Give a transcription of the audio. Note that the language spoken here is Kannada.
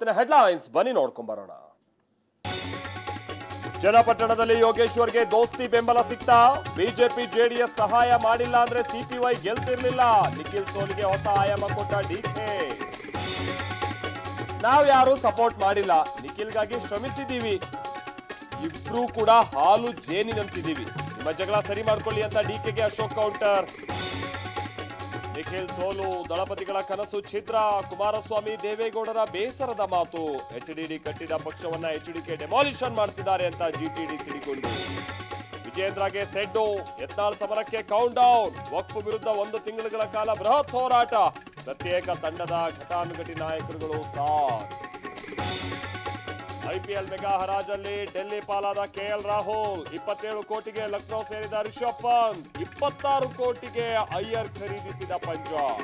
ಇವತ್ತಿನ ಹೆಡ್ಲೈನ್ಸ್ ಬನ್ನಿ ನೋಡ್ಕೊಂಡ್ ಬರೋಣ. ಚನ್ನಪಟ್ಟಣದಲ್ಲಿ ಯೋಗೇಶ್ವರ್ಗೆ ದೋಸ್ತಿ ಬೆಂಬಲ ಸಿಕ್ತಾ? ಬಿಜೆಪಿ ಜೆಡಿಎಸ್ ಸಹಾಯ ಮಾಡಿಲ್ಲ ಅಂದ್ರೆ ಸಿಪಿವೈ ಗೆಲ್ತಿರ್ಲಿಲ್ಲ. ನಿಖಿಲ್ ಸೋಲಿಗೆ ಹೊಸ ಆಯಾಮ ಕೊಟ್ಟ ಡಿಕೆ. ನಾವ್ ಯಾರು ಸಪೋರ್ಟ್ ಮಾಡಿಲ್ಲ, ನಿಖಿಲ್ಗಾಗಿ ಶ್ರಮಿಸಿದೀವಿ. ಇಬ್ರು ಕೂಡ ಹಾಲು ಜೇನಿನಂತಿದೀವಿ. ನಿಮ್ಮ ಜಗಳ ಸರಿ ಮಾಡ್ಕೊಳ್ಳಿ ಅಂತ ಡಿಕೆಗೆ ಅಶೋಕ್ ಕೌಂಟರ್. ನಿಖಿಲ್ ಸೋಲು ದಳಪತಿಗಳ ಕನಸು ಛಿದ್ರ. ಕುಮಾರಸ್ವಾಮಿ ದೇವೇಗೌಡರ ಬೇಸರದ ಮಾತು. ಎಚ್ಡಿಡಿ ಕಟ್ಟಿದ ಪಕ್ಷವನ್ನ ಎಚ್ಡಿಕೆ ಡೆಮಾಲಿಷನ್ ಮಾಡ್ತಿದ್ದಾರೆ ಅಂತ ಜಿಟಿಡಿ ಸಿಡಿಗೊಂಡು. ವಿಜೇಂದ್ರಗೆ ಸೆಡ್ಡು. ಯತ್ನಾಳ್ ಸಮರಕ್ಕೆ ಕೌಂಟ್ ಡೌನ್. ವಕ್ಫ್ ವಿರುದ್ಧ 1 ತಿಂಗಳ ಕಾಲ ಬೃಹತ್ ಹೋರಾಟ. ಪ್ರತ್ಯೇಕ ತಂಡದ ಘಟಾನುಘಟಿ ನಾಯಕರುಗಳು ಸಾಥ್. ಐಪಿಎಲ್ ಮೆಗಾ ಹರಾಜಲ್ಲಿ ಡೆಲ್ಲಿ ಪಾಲಾದ ಕೆಎಲ್ ರಾಹುಲ್. 27 ಕೋಟಿಗೆ ಲಕ್ನೋ ಸೇರಿದ ರಿಷಬ್ ಪಂತ್. 26 ಕೋಟಿಗೆ ಅಯ್ಯರ್ ಖರೀದಿಸಿದ ಪಂಜಾಬ್.